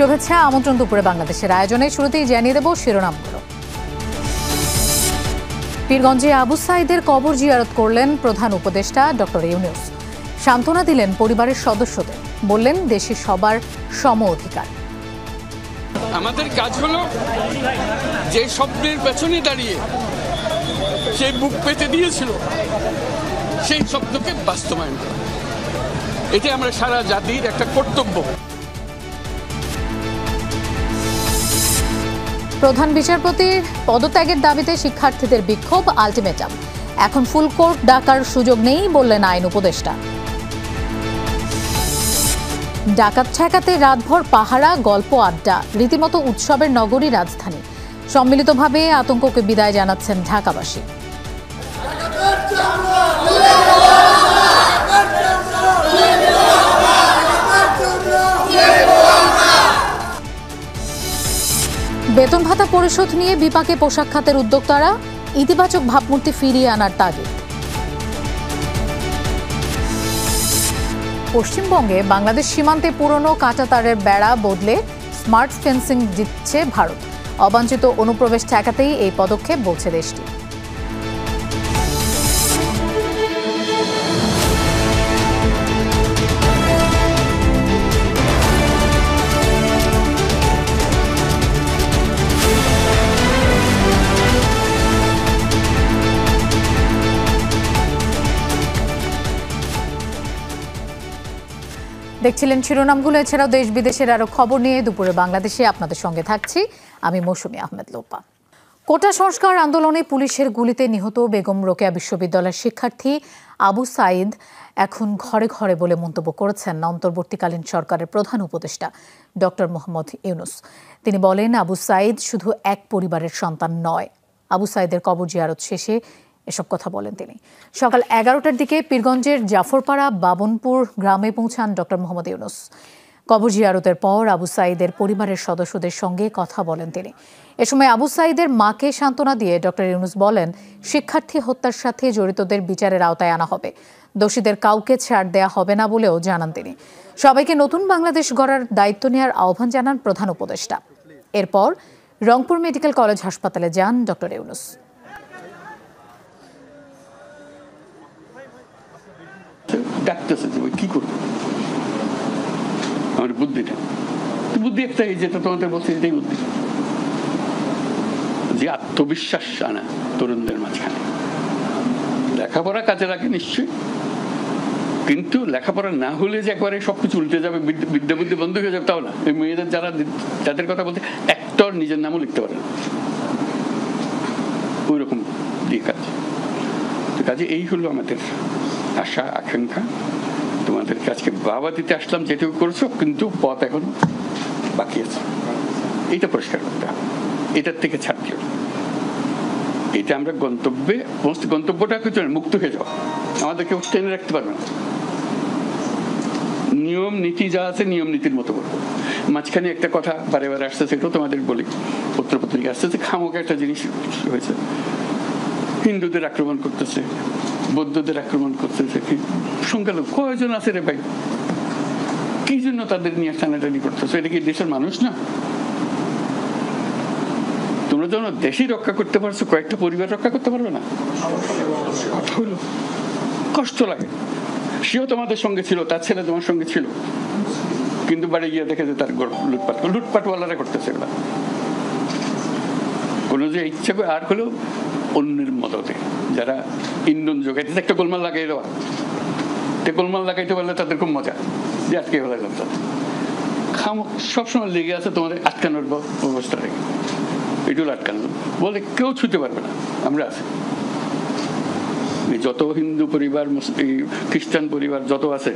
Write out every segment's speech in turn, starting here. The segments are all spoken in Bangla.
শুভেচ্ছা, আমন্ত্রণ দুপুরে বাংলাদেশের আয়োজনে। শুরুতেই জানিয়ে দেব শিরোনামগুলো। পীরগঞ্জে আবু সাঈদের কবর জিয়ারত করলেন প্রধান উপদেষ্টা ডক্টর ইউনূস। সান্ত্বনা দিলেন পরিবারের সদস্যদের, বললেন দেশে সবার সম অধিকার। আমাদের কাজ হলো যে স্বপ্নের পেছনে দাঁড়িয়ে সে বুক পেতে দিয়েছিল সেই স্বপ্নকে বাস্তবায়ন করা, এটা আমরা সারা জাতির একটা কর্তব্য। প্রধান বিচারপতির পদত্যাগের দাবিতে শিক্ষার্থীদের বিক্ষোভ, আলটিমেটাম। এখন ফুল কোর্ট ডাকার সুযোগ নেই বললেন আইন উপদেষ্টা। ডাকাত ঠেকাতে রাতভর পাহারা, গল্প আড্ডা, রীতিমতো উৎসবের নগরী রাজধানী। সম্মিলিতভাবে আতঙ্ককে বিদায় জানাচ্ছেন ঢাকাবাসী। বেতন ভাতা পরিশোধ নিয়ে বিপাকে পোশাক খাতের উদ্যোক্তারা, ইতিবাচক ভাবমূর্তি ফিরিয়ে আনার তাগিদ। পশ্চিমবঙ্গে বাংলাদেশ সীমান্তে পুরনো কাঁটাতারের বেড়া বদলে স্মার্ট ফেন্সিং দিচ্ছে ভারত। অবাঞ্ছিত অনুপ্রবেশ ঠেকাতেই এই পদক্ষেপ বলছে দেশটি। দেখছিলেন শিরোনামগুলো। এছাড়াও দেশ বিদেশের আরো খবর নিয়ে দুপুরে বাংলাদেশে আপনাদের সঙ্গে থাকছি আমি মৌসুমী আহমেদ লোপা। কোটা সংস্কার আন্দোলনে পুলিশের গুলিতে নিহত বেগম রোকেয়া বিশ্ববিদ্যালয়ের শিক্ষার্থী আবু সাঈদ এখন ঘরে ঘরে বলে মন্তব্য করেছেন অন্তর্বর্তীকালীন সরকারের প্রধান উপদেষ্টা ডক্টর মোহাম্মদ ইউনূস। তিনি বলেন, আবু সাঈদ শুধু এক পরিবারের সন্তান নয়। আবু সাঈদের কবর জিয়ারত শেষে এসব কথা বলেন তিনি। সকাল 11টার দিকে পীরগঞ্জের জাফরপাড়া বাবনপুর গ্রামে পৌঁছান ডক্টর মোহাম্মদ ইউনূস। কবর জিয়ারতের পর আবু সাঈদের পরিবারের সদস্যদের সঙ্গে কথা বলেন তিনি। এ সময় আবু সাঈদের মাকে সান্ত্বনা দিয়ে ডক্টর ইউনূস বলেন, শিক্ষার্থী হত্যার সাথে জড়িতদের বিচারের আওতায় আনা হবে, দোষীদের কাউকে ছাড় দেয়া হবে না বলেও জানান তিনি। সবাইকে নতুন বাংলাদেশ গড়ার দায়িত্ব নেওয়ার আহ্বান জানান প্রধান উপদেষ্টা। এরপর রংপুর মেডিকেল কলেজ হাসপাতালে যান ডক্টর ইউনূস। ডাকতেছে যে কি করবো, আমার বুদ্ধি একটাই, যেটা তোমাদের বলছে এটাই বুদ্ধি, যে আত্মবিশ্বাস আনা তরুণদের মাঝখানে। লেখাপড়া কাজে লাগে নিশ্চয়ই, কিন্তু লেখাপড়া না হলে যে একবারে সবকিছু উল্টে যাবে, বিদ্যা বুদ্ধি বন্ধ হয়ে যাবে তাও না। এই মেয়েদের যাদের কথা বলতে একটার নিজের নামও লিখতে পারে না, ওই রকম দিয়ে কাজে এই হলো আমাদের আশা আকাঙ্ক্ষা। তোমাদেরকে আজকে বাবা দিতে আসলাম, যেটুকু করছো, কিন্তু পথ এখন বাকি আছে, এইটা পরিষ্কার করতে হবে, এটার থেকে ছাড় দিও। এটা আমরা গন্তব্যটা কিছু মুক্ত হয়ে যাওয়া, আমাদের কেউ টেনে রাখতে পারবে না। নিয়ম নীতি যা আছে নিয়ম নীতির মতো করবো। মাঝখানে একটা কথা বারে বারে আসছে, সেটাও তোমাদের বলি, পত্রপত্রিকা আসতেছে, খামোকা একটা জিনিস হয়েছে, হিন্দুদের আক্রমণ করতেছে, বৌদ্ধদের আক্রমণ করতেছে, সংখ্যালঘু কয়জন আছে রে ভাই, কি জন্য তাদের নিয়ে টানাটানি করতেছে? এটা কি দেশের মানুষ না? তোমরা যেন দেশই রক্ষা করতে পারছো, কয়েকটা পরিবার রক্ষা করতে পারবে না? কষ্ট লাগে। সেও তোমাদের সঙ্গে ছিল, তার ছেলে তোমার সঙ্গে ছিল, কিন্তু বাড়ি গিয়ে দেখে যে তার লুটপাটওয়ালারা করতেছে এগুলা। কোনো যে ইচ্ছা করে আর হলেও অন্যের মদতে যারা ইন্ধন যোগাইতে, একটা গোলমাল লাগাই দেওয়া, গোলমাল লাগাইতে পারলে তাদের খুব মজা, যে আটকে ফেলাইলাম তাদের। সবসময় লেগে আছে তোমাদের আটকানোর অবস্থা রেখে, এটুকু আটকানো বলে কেউ ছুঁতে পারবে না, আমরা আছি। যত হিন্দু পরিবার, খ্রিস্টান পরিবার যত আছে,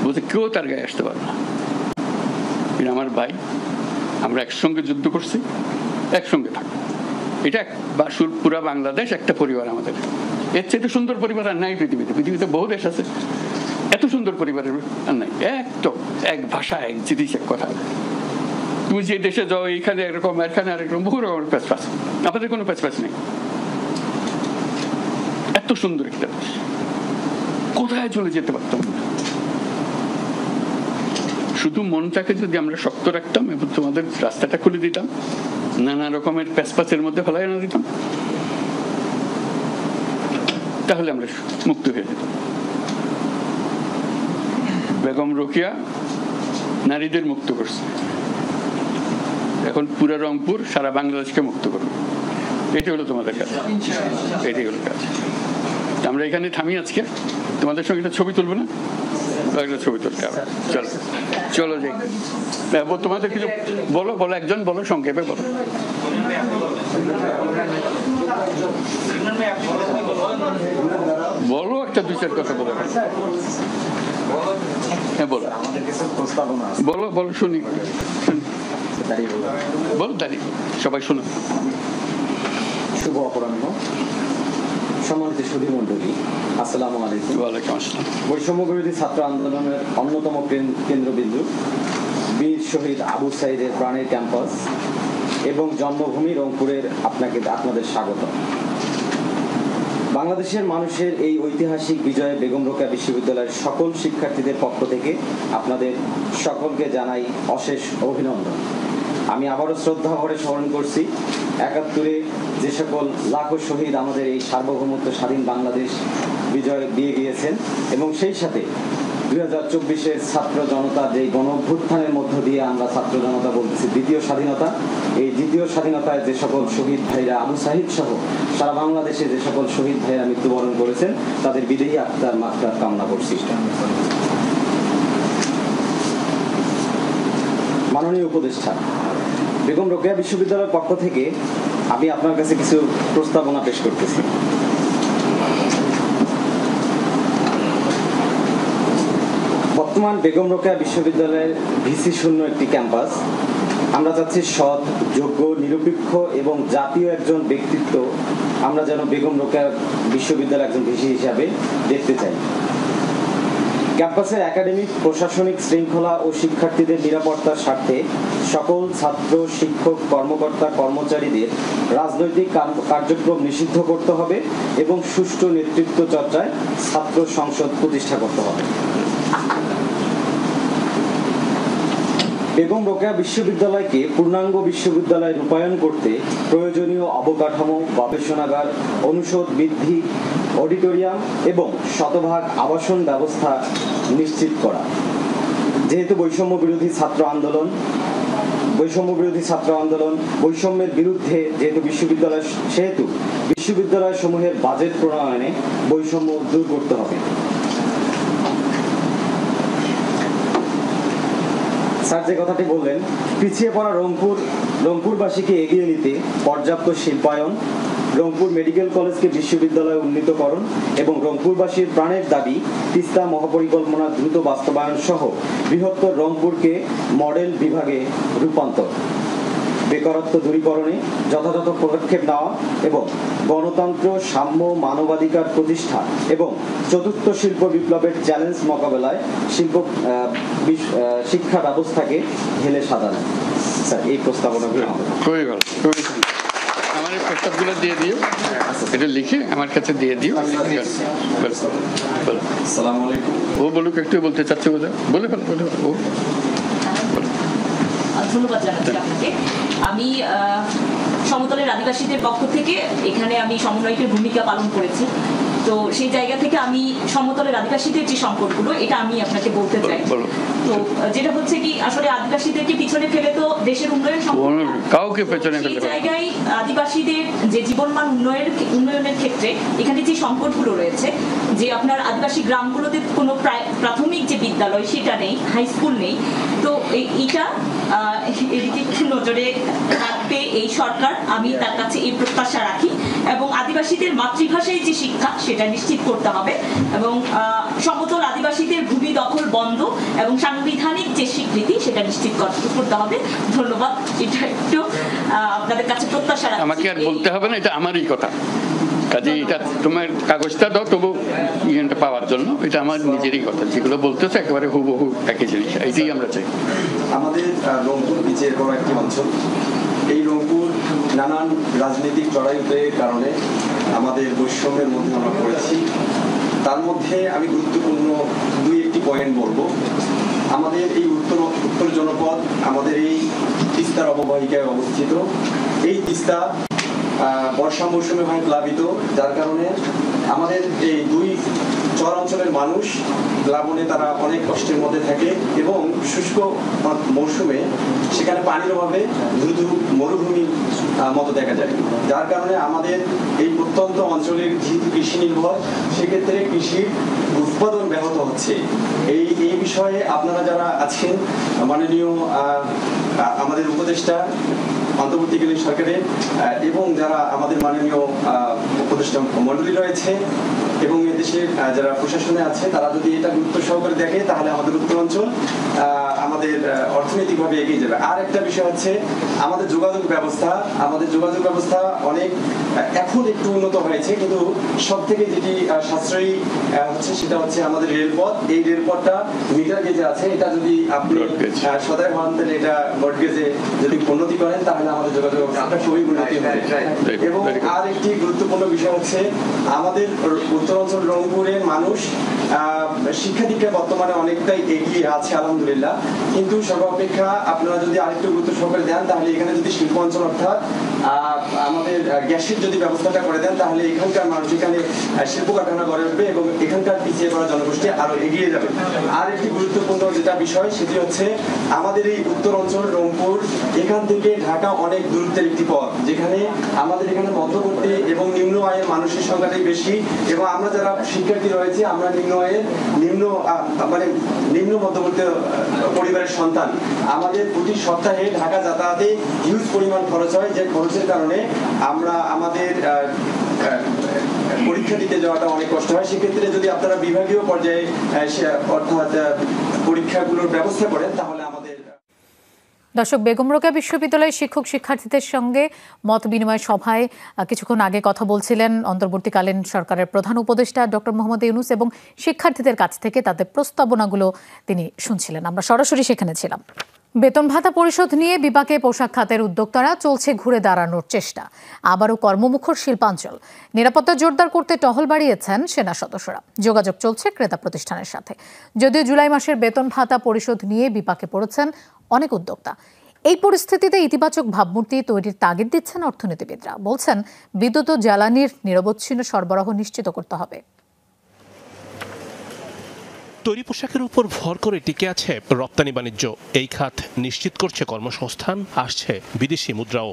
বলতে কেউ তার গায়ে আসতে পারবে না। আমার ভাই, আমরা একসঙ্গে যুদ্ধ করছি, একসঙ্গে থাকবো। এটা পুরা বাংলাদেশ একটা পরিবার আমাদের। এর চেয়ে সুন্দর পরিবার আর নাই পৃথিবীতে বহু দেশ আছে, এত সুন্দর পরিবারের আর নাই। এক ভাষা, এক জিনিস, এক কথা। তুমি যে দেশে যাও, এইখানে একরকম, এখানে আরেকরকম, বহু রকমের প্যাচপ্যাচ। আমাদের কোনো প্যাচপ্যাচ নেই। এত সুন্দর একটা দেশ, কোথায় চলে যেতে পারতাম না। শুধু মনটাকে যদি আমরা শক্ত রাখতাম এবং তোমাদের রাস্তাটা খুলে দিতাম, নানা রকমের প্যাচপ্যাচের মধ্যে ফেলাই না দিতাম, তাহলে আমরা মুক্ত হয়ে যেতাম। বেগম রোকেয়া নারীদের মুক্ত করছে, এখন পুরো রংপুর সারা বাংলাদেশকে মুক্ত করবে। এটি হলো তোমাদের কাজ, এটাই হলো কাজ। আমরা এখানে থামি আজকে, তোমাদের সঙ্গে একটা ছবি তুলবো না? একটা ছবি তুলতে হবে। চলো চলো যাই। তোমাদের কিছু বলো, বলো একজন বলো, সংক্ষেপে বলো। বলো একটা দুই চার কথা বলো। হ্যাঁ বলো বলো বলো, শুনি বলো, দাঁড়িয়ে সবাই শুনো। শুভ অপরাহ্ন, সম্মানিত সুধী মণ্ডলী, আসসালামু আলাইকুম। ওয়ালাইকুম আসসালাম। বৈষম্য বিরোধী ছাত্র আন্দোলনের অন্যতম কেন্দ্রবিন্দু বীর শহীদ আবু সাইদের প্রাণের ক্যাম্পাস এবং জন্মভূমি রংপুরের আপনাদের স্বাগত। বাংলাদেশের মানুষের এই ঐতিহাসিক বিজয়ে বেগম রোকেয়া বিশ্ববিদ্যালয়ের সকল শিক্ষার্থীদের পক্ষ থেকে আপনাদের সকলকে জানাই অশেষ অভিনন্দন। আমি আবারও শ্রদ্ধা ভরে স্মরণ করছি ৭১-এ যে সকল লাখো শহীদ আমাদের এই সার্বভৌমত্ব স্বাধীন বাংলাদেশ বিজয় দিয়ে গিয়েছেন, এবং সেই সাথে ২০২৪-এর ছাত্র জনতার যে গণ অভ্যুত্থানের মধ্য দিয়ে আমরা ছাত্র জনতা বলতেছি দ্বিতীয় স্বাধীনতা, এই দ্বিতীয় স্বাধীনতায় যে সকল শহীদ ভাইরা আবু সাহিদ সহ সারা বাংলাদেশে যে সকল শহীদ ভাইরা মৃত্যুবরণ করেছেন তাদের বিদেহী আত্মার মাগফিরাত কামনা করছি। মাননীয় উপদেষ্টা, বেগম রোকেয়া বিশ্ববিদ্যালয়ের পক্ষ থেকে আমি আপনার কাছে কিছু প্রস্তাবনা পেশ করতেছি। বর্তমান বেগম রোকেয়া বিশ্ববিদ্যালয়ের ভিসি শূন্য একটি ক্যাম্পাস। আমরা চাচ্ছি সৎ, যোগ্য, নিরপেক্ষ এবং জাতীয় একজন ব্যক্তিত্ব আমরা যেন বেগম রোকেয়া বিশ্ববিদ্যালয়ের একজন ভিসি হিসাবে দেখতে চাই। ক্যাম্পাসের একাডেমিক, প্রশাসনিক শৃঙ্খলা ও শিক্ষার্থীদের নিরাপত্তার স্বার্থে সকল ছাত্র, শিক্ষক, কর্মকর্তা, কর্মচারীদের রাজনৈতিক কার্যক্রম নিষিদ্ধ করতে হবে এবং সুষ্ঠু নেতৃত্ব চর্চায় ছাত্র সংসদ প্রতিষ্ঠা করতে হবে। বেগম রোকেয়া বিশ্ববিদ্যালয়কে পূর্ণাঙ্গ বিশ্ববিদ্যালয়ে রূপায়ণ করতে প্রয়োজনীয় অবকাঠামো, গবেষণাগার, অনুষদ বৃদ্ধি, অডিটোরিয়াম এবং শতভাগ আবাসন ব্যবস্থা নিশ্চিত করা। যেহেতু বৈষম্য বিরোধী ছাত্র আন্দোলন, বৈষম্যের বিরুদ্ধে যেহেতু বিশ্ববিদ্যালয় সমূহের বাজেট প্রণয়নে বৈষম্য দূর করতে হবে। স্যার যে কথাটি বললেন, পিছিয়ে পড়া রংপুরবাসীকে এগিয়ে নিতে পর্যাপ্ত শিল্পায়ন, রংপুর মেডিকেল কলেজকে বিশ্ববিদ্যালয়ে উন্নীতকরণ এবং রংপুরবাসীর প্রাণের দাবি তিস্তা মহাপরিকল্পনার দ্রুত বাস্তবায়ন সহ বৃহত্তর রংপুরকে মডেল বিভাগে রূপান্তর, বেকারত্ব দূরীকরণে যথাযথ পদক্ষেপ নেওয়া এবং গণতন্ত্র, সাম্য, মানবাধিকার প্রতিষ্ঠা এবং চতুর্থ শিল্প বিপ্লবের চ্যালেঞ্জ মোকাবেলায় শিক্ষা ব্যবস্থাকে ঢেলে সাজানো। স্যার এই প্রস্তাবনাগুলো খুবই ভালো, খুবই ভালো। আমার এই প্রস্তাবগুলো দিয়ে দিও, এটা লিখে আমার কাছে দিয়ে দিও। আসসালামু আলাইকুম। ও বলুক, একটু বলতে চাচ্ছে, বলে ফেলো, বলে ও। ধন্যবাদ জানাচ্ছি আপনাকে। আমি সমতলের আদিবাসীদের পক্ষ থেকে এখানে আমি সমন্বয়কের ভূমিকা পালন করেছি, তো সেই জায়গা থেকে আমি সমতলের আদিবাসীদের যে সংকটগুলো এটা আমি আপনাকে বলতে চাই। তো যেটা হচ্ছে কি, আসলে আদিবাসীদেরকে পিছনে ফেলে তো দেশের উন্নয়ন কাউকে পেছনে ফেলে সেই জায়গায় আদিবাসীদের যে জীবনমান উন্নয়নের ক্ষেত্রে এখানে যে সংকটগুলো রয়েছে, যে আপনার আদিবাসী গ্রামগুলোতে কোনো প্রাথমিক যে বিদ্যালয় সেটা নেই, হাই স্কুল নেই, তো এইটা এদিকে একটু নজরে রাখবে এই সরকার। আমি তার কাছে এই প্রত্যাশা রাখি এবং আদিবাসীদের মাতৃভাষায় যে শিক্ষা সেটা নিশ্চিত করতে হবে এবং সমতল আদিবাসীদের ভূমি দখল বন্ধ এবং সাংবিধানিক যে স্বীকৃতি সেটা নিশ্চিত করতে হবে। ধন্যবাদ। এটা একটু আপনাদের কাছে প্রত্যাশা রাখি। আমাকে আর বলতে হবে না, এটা আমারই কথা। কাজে এটা তোমার কাগজটা দাও তবু ইয়েটা পাওয়ার জন্য, এটা আমার নিজেরই কথা। যেগুলো বলতেছে একেবারে হুবহু একই জিনিস, এইটাই আমরা চাই। আমাদের রংপুর বিচের কোনো একটি অঞ্চল, এই রংপুর নানান রাজনৈতিক জড়ায়ুতের কারণে আমাদের বৈষম্যের মধ্যে আমরা পড়েছি। তার মধ্যে আমি গুরুত্বপূর্ণ দুই একটি পয়েন্ট বলবো। আমাদের এই উত্তর জনপদ আমাদের এই তিস্তার অববাহিকায় অবস্থিত। এই তিস্তা বর্ষা মৌসুমে হয় প্লাবিত, যার কারণে আমাদের এই দুই চর অঞ্চলের মানুষ প্লাবনে তারা অনেক কষ্টের মধ্যে থাকে এবং শুষ্ক মৌসুমে সেখানে পানির অভাবে দ্রুত মরুভূমির মতো দেখা যায়, যার কারণে আমাদের এই প্রত্যন্ত অঞ্চলের যেহেতু কৃষি নির্ভর, সেক্ষেত্রে কৃষির উৎপাদন ব্যাহত হচ্ছে। এই বিষয়ে আপনারা যারা আছেন, মাননীয় আমাদের উপদেষ্টা অন্তর্বর্তীকালীন সরকারের এবং যারা আমাদের মাননীয় উপদেষ্টা মণ্ডলী রয়েছে এবং এদেশের যারা প্রশাসনে আছে, তারা যদি এটা গুরুত্ব সহকারে দেখে তাহলে আমাদের উত্তরাঞ্চল আমাদের অর্থনৈতিকভাবে এগিয়ে যাবে। আর একটা বিষয় হচ্ছে আমাদের যোগাযোগ ব্যবস্থা অনেক এখন একটু উন্নত হয়েছে, কিন্তু সব থেকে যেটি সাশ্রয়ী হচ্ছে সেটা হচ্ছে আমাদের রেলপথ। এই রেলপথটা মিটার গেজে আছে, এটা যদি আপনি সদয় হন তাহলে এটা ব্রড গেজে যদি উন্নতি করেন তাহলে আমাদের যোগাযোগ ব্যবস্থাটা খুবই উন্নতি হবে। এবং আর একটি গুরুত্বপূর্ণ বিষয় হচ্ছে আমাদের উত্তরাঞ্চল রংপুরের মানুষ শিক্ষা দীক্ষায় বর্তমানে অনেকটাই এগিয়ে আছে আলহামদুলিল্লাহ, কিন্তু সর্বাপেক্ষা আপনারা যদি আরেকটু গুরুত্ব সহকারে দেন তাহলে এখানে যদি শিল্প অঞ্চল অর্থাৎ আমাদের গ্যাসের যদি ব্যবস্থাটা করে দেন তাহলে এখানকার মানুষ এখানে শিল্প কারখানা গড়ে উঠবে এবং এখানকার পিছিয়ে পড়া জনগোষ্ঠী আরো এগিয়ে যাবে। আর একটি গুরুত্বপূর্ণ যেটা বিষয় সেটি হচ্ছে আমাদের এই উত্তর অঞ্চল রংপুর, এখান থেকে ঢাকা অনেক দূরত্বের একটি পথ, যেখানে আমাদের এখানে মধ্যবর্তী এবং নিম্ন আয়ের মানুষের সংখ্যাটাই বেশি এবং আমরা যারা শিক্ষার্থী রয়েছে আমরা নিম্ন মধ্যবর্তী পরিবারের সন্তান। আমাদের প্রতি সপ্তাহে ঢাকা যাতায়াতে হিউজ পরিমাণ খরচ হয়, যে খরচের কারণে আমরা আমাদের পরীক্ষা দিতে যাওয়াটা অনেক কষ্ট হয়। সেক্ষেত্রে যদি আপনারা বিভাগীয় পর্যায়ে অর্থাৎ পরীক্ষাগুলোর ব্যবস্থা করেন তাহলে আমাদের। দর্শক, বেগম রোকেয়া বিশ্ববিদ্যালয়ের শিক্ষক শিক্ষার্থীদের সঙ্গে মত বিনিময় সভায় কিছুক্ষণ আগে কথা বলছিলেন অন্তর্বর্তীকালীন সরকারের প্রধান উপদেষ্টা ডক্টর মোহাম্মদ ইউনূস এবং শিক্ষার্থীদের কাছ থেকে তাদের প্রস্তাবনাগুলো তিনি শুনছিলেন। আমরা সরাসরি সেখানে ছিলাম। বেতন ভাতা পরিশোধ নিয়ে বিপাকে পোশাক খাতের উদ্যোক্তারা, চলছে ঘুরে দাঁড়ানোর চেষ্টা। আবারও কর্মমুখর শিল্পাঞ্চল। নিরাপত্তা জোরদার করতে টহল বাড়িয়েছেন সেনা সদস্যরা। যোগাযোগ চলছে ক্রেতা প্রতিষ্ঠানের সাথে। যদিও জুলাই মাসের বেতন ভাতা পরিশোধ নিয়ে বিপাকে পড়েছেন অনেক উদ্যোক্তা। এই পরিস্থিতিতে ইতিবাচক ভাবমূর্তি তৈরির তাগিদ দিচ্ছেন অর্থনীতিবিদরা। বলছেন বিদ্যুৎ ও জ্বালানির নিরবচ্ছিন্ন সরবরাহ নিশ্চিত করতে হবে। তৈরি পোশাকের উপর ভর করে টিকে আছে রপ্তানি বাণিজ্য। এই খাত নিশ্চিত করছে কর্মসংস্থান, আসছে বিদেশি মুদ্রাও।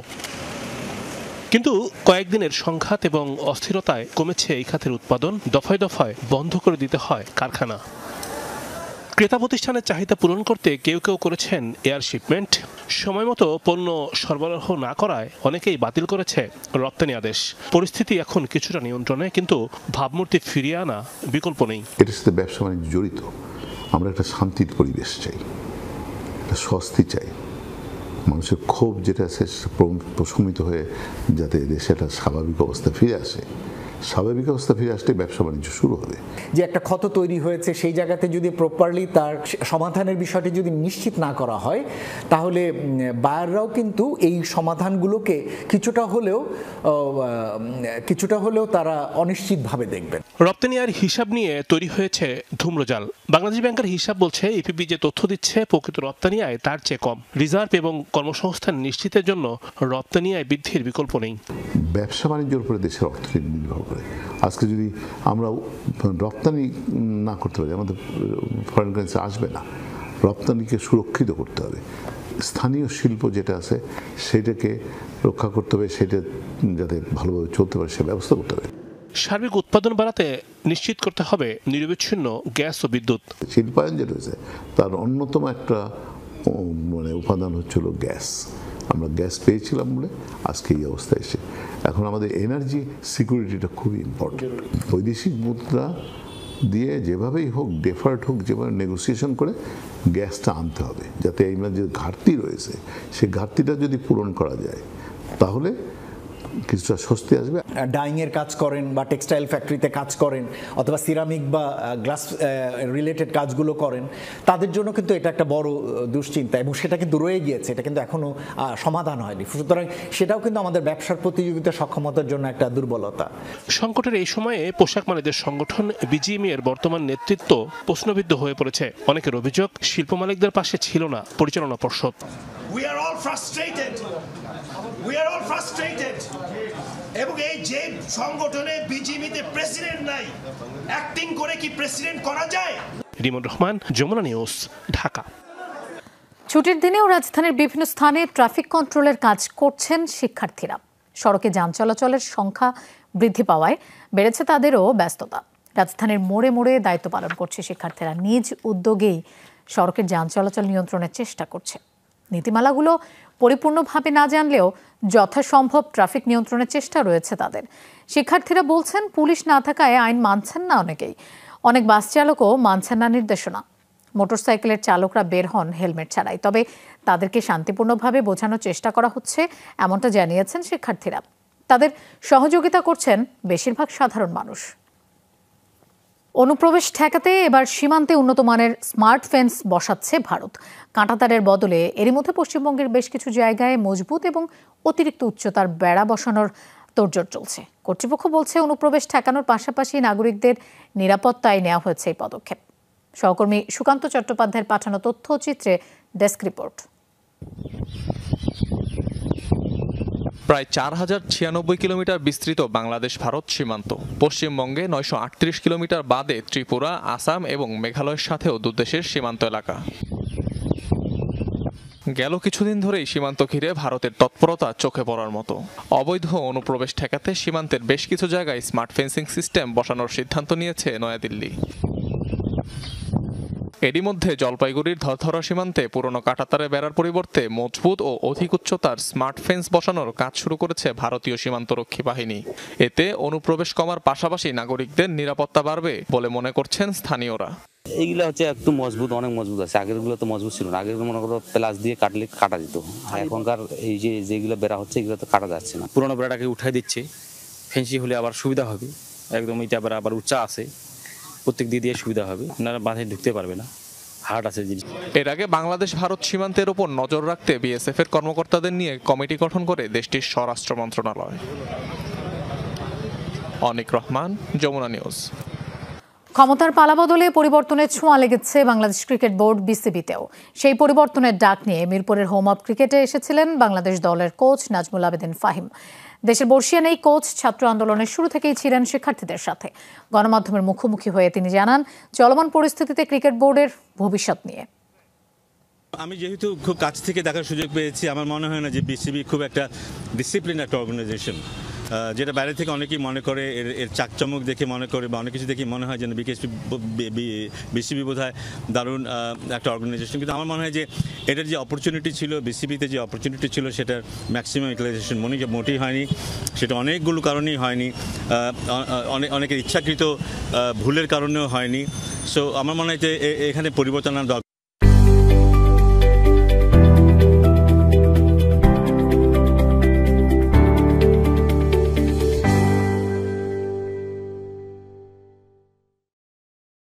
কিন্তু কয়েকদিনের সংঘাত এবং অস্থিরতায় কমেছে এই খাতের উৎপাদন। দফায় দফায় বন্ধ করে দিতে হয় কারখানা। ক্রেতা প্রতিষ্ঠানের চাহিদা পূরণ করতে কেউ কেউ করেছেন এয়ার শিপমেন্ট। সময়মতো পণ্য সরবরাহ না করায় অনেকেই বাতিল করেছে রপ্তানি আদেশ। পরিস্থিতি এখন কিছুটা নিয়ন্ত্রণে, কিন্তু ভাবমূর্তি ফিরিয়ে আনা বিকল্প নেই। এটার সাথে ব্যবসা বাণিজ্য জড়িত। আমরা একটা শান্তির পরিবেশ চাই, একটা স্বস্তি চাই। মানুষের ক্ষোভ যেটা আছে প্রশমিত হয়ে যাতে দেশে একটা স্বাভাবিক অবস্থা ফিরে আসে। স্বাভাবিক অবস্থা ফিরে আসলে ব্যবসা বাণিজ্য শুরু হবে। যে একটা ক্ষত তৈরি হয়েছে সেই জায়গাতে যদি প্রপারলি তার সমাধানের বিষয়টি যদি নিশ্চিত না করা হয়, তাহলে বায়াররাও কিন্তু এই সমাধানগুলোকে কিছুটা হলেও তারা অনিশ্চিতভাবে দেখবেন। রপ্তানি আর হিসাব নিয়ে তৈরি হয়েছে ধূম্রজাল। বাংলাদেশ ব্যাংকের হিসাব বলছে ইপিবি যে তথ্য দিচ্ছে প্রকৃত রপ্তানি আয় তার চেয়ে কম। রিজার্ভ এবং কর্মসংস্থান নিশ্চিতের জন্য রপ্তানি আয় বৃদ্ধির বিকল্প নেই। ব্যবসা বাণিজ্যের উপরে দেশের অর্থনীতি নির্ভর করে। আজকে যদি আমরা রপ্তানি না করতে পারি, আমাদের ফরেন কারেন্সি আসবে না। রপ্তানিকে সুরক্ষিত করতে হবে। স্থানীয় শিল্প যেটা আছে সেটাকে রক্ষা করতে হবে, সেটা যাতে ভালোভাবে চলতে পারে সে ব্যবস্থা করতে হবে। সার্বিক উৎপাদন বাড়াতে নিশ্চিত করতে হবে নিরবিচ্ছিন্ন গ্যাস ও বিদ্যুৎ। শিল্পায়ন যেটা হয়েছে তার অন্যতম একটা উপাদান হচ্ছিল গ্যাস। আমরা গ্যাস পেয়েছিলাম বলে আজকে এই অবস্থা এসে। এখন আমাদের এনার্জি সিকিউরিটিটা খুবই ইম্পর্টেন্ট। বৈদেশিক মুদ্রা দিয়ে যেভাবেই হোক, ডেফার্ড হোক, যেভাবে নেগোসিয়েশন করে গ্যাসটা আনতে হবে, যাতে এই যে ঘাটতি রয়েছে সেই ঘাটতিটা যদি পূরণ করা যায় তাহলে কিছুটা স্বস্তি আসবে। ডাইংয়ের কাজ করেন বা টেক্সটাইল ফ্যাক্টরিতে কাজ করেন অথবা সিরামিক বা গ্লাস রিলেটেড কাজগুলো করেন, তাদের জন্য কিন্তু এটা একটা বড় দুশ্চিন্তা এবং সেটা কিন্তু রয়ে গিয়েছে, এটা কিন্তু এখনো সমাধান হয়নি। সুতরাং সেটাও কিন্তু আমাদের ব্যবসার প্রতিযোগিতা সক্ষমতার জন্য একটা দুর্বলতা। সংকটের এই সময়ে পোশাক মালিকদের সংগঠন বিজিএমই এর বর্তমান নেতৃত্ব প্রশ্নবিদ্ধ হয়ে পড়েছে। অনেকের অভিযোগ শিল্প মালিকদের পাশে ছিল না পরিচালনা পর্ষদ। We are all frustrated. এবং এই যে সংগঠনে বিজিএমইতে প্রেসিডেন্ট নাই, অ্যাক্টিং করে কি প্রেসিডেন্ট করা যায়? রিমন রহমান, যমুনা নিউজ, ঢাকা। ছুটির দিনেও রাজধানীর বিভিন্ন স্থানে ট্রাফিক কন্ট্রোলের কাজ করছেন শিক্ষার্থীরা। সড়কে যান চলাচলের সংখ্যা বৃদ্ধি পাওয়ায় বেড়েছে তাদেরও ব্যস্ততা। রাজধানীর মোড়ে মোড়ে দায়িত্ব পালন করছে শিক্ষার্থীরা। নিজ উদ্যোগেই সড়কের যান চলাচল নিয়ন্ত্রণের চেষ্টা করছে। নীতিমালাগুলো পরিপূর্ণভাবে না জানলেও যথাসম্ভব ট্রাফিক নিয়ন্ত্রণের চেষ্টা রয়েছে তাদের। শিক্ষার্থীরা বলছেন পুলিশ না থাকায় আইন মানছেন না অনেকেই। অনেক বাস চালকও মানছেন না নির্দেশনা। মোটরসাইকেলের চালকরা বের হন হেলমেট ছাড়াই। তবে তাদেরকে শান্তিপূর্ণভাবে বোঝানোর চেষ্টা করা হচ্ছে, এমনটা জানিয়েছেন শিক্ষার্থীরা। তাদের সহযোগিতা করছেন বেশিরভাগ সাধারণ মানুষ। অনুপ্রবেশ ঠেকাতে এবার সীমান্তে উন্নত মানের স্মার্ট ফেন্স বসাচ্ছে ভারত। কাঁটাতারের বদলে এরই মধ্যে পশ্চিমবঙ্গের বেশ কিছু জায়গায় মজবুত এবং অতিরিক্ত উচ্চতার বেড়া বসানোর তোড়জোড় চলছে। কর্তৃপক্ষ বলছে অনুপ্রবেশ ঠেকানোর পাশাপাশি নাগরিকদের নিরাপত্তায় নেওয়া হয়েছে এই পদক্ষেপ। সহকর্মী সুকান্ত চট্টোপাধ্যায়ের পাঠানো তথ্যচিত্রে ডেস্ক রিপোর্ট। প্রায় 4096 কিলোমিটার বিস্তৃত বাংলাদেশ ভারত সীমান্ত। পশ্চিমবঙ্গে 938 কিলোমিটার বাদে ত্রিপুরা, আসাম এবং মেঘালয়ের সাথেও দুদেশের সীমান্ত এলাকা। গেল কিছুদিন ধরেই সীমান্ত ঘিরে ভারতের তৎপরতা চোখে পড়ার মতো। অবৈধ অনুপ্রবেশ ঠেকাতে সীমান্তের বেশ কিছু জায়গায় স্মার্ট ফেন্সিং সিস্টেম বসানোর সিদ্ধান্ত নিয়েছে নয়াদিল্লি। এরই মধ্যে জলপাইগুড়ির ধরধরা সীমান্তে পুরনো কাঁটাতারে বেড়ার পরিবর্তে মজবুত ও অধিক উচ্চতার স্মার্ট ফেন্স বসানোর কাজ শুরু করেছে ভারতীয় সীমান্তরক্ষী বাহিনী। এতে অনুপ্রবেশ কমার পাশাপাশি নাগরিকদের নিরাপত্তা বাড়বে বলে মনে করছেন স্থানীয়রা। এইগুলো হচ্ছে একটু মজবুত, অনেক মজবুত আছে। আগেরগুলো তো মজবুত ছিল না। আগের মনে করো প্লাস দিয়ে কাটলে কাটা দিত। আর এখনকার এই যেগুলো বেড়া হচ্ছে এগুলো তো কাটা যাচ্ছে না। পুরোনো বেড়াটাকে উঠাই দিচ্ছে, ফেন্সি হলে আবার সুবিধা হবে। একদম এটা আবার উচ্চা আছে, প্রত্যেক দিয়ে সুবিধা হবে, আপনারা বাঁধে ঢুকতে পারবে না। এর আগে বাংলাদেশ ভারত সীমান্তের উপর নজর রাখতে বিএসএফ এর কর্মকর্তাদের নিয়ে কমিটি গঠন করে দেশটির স্বরাষ্ট্র মন্ত্রণালয়। অনিক রহমান, যমুনা নিউজ। ক্ষমতার পালাবদলে পরিবর্তনের ছোঁয়া লেগেছে বাংলাদেশ ক্রিকেট বোর্ড বিসিবিতেও। সেই পরিবর্তনের ডাক নিয়ে মিরপুরের হোম অফ ক্রিকেটে এসেছিলেন বাংলাদেশ দলের কোচ নাজমুল আবেদিন ফাহিম। দেশের বর্ষিয়ান এই কোচ ছাত্র আন্দোলনের শুরু থেকেই ছিলেন শিক্ষার্থীদের সাথে। গণমাধ্যমের মুখোমুখি হয়ে তিনি জানান চলমান পরিস্থিতিতে ক্রিকেট বোর্ডের ভবিষ্যৎ নিয়ে। আমি যেহেতু খুব কাছ থেকে দেখার সুযোগ পেয়েছি, আমার মনে হয় না যে বিসিবি খুব একটা ডিসিপ্লিন একটা অর্গানাইজেশন, যেটা বাইরে থেকে অনেকেই মনে করে এর চাকচমক দেখে মনে করে বা অনেক কিছু দেখে মনে হয় যেন বিসিবি বোধ হয় দারুণ একটা অর্গানাইজেশন। কিন্তু আমার মনে হয় যে এটার যে অপরচুনিটি ছিল, বিসিবিতে যে অপরচুনিটি ছিল, সেটার ম্যাক্সিমাম ইউটিলাইজেশন মোটেই হয়নি। সেটা অনেকগুলো কারণেই হয়নি, অনেকের ইচ্ছাকৃত ভুলের কারণেও হয়নি। সো আমার মনে হয় যে এখানে পরিবর্তন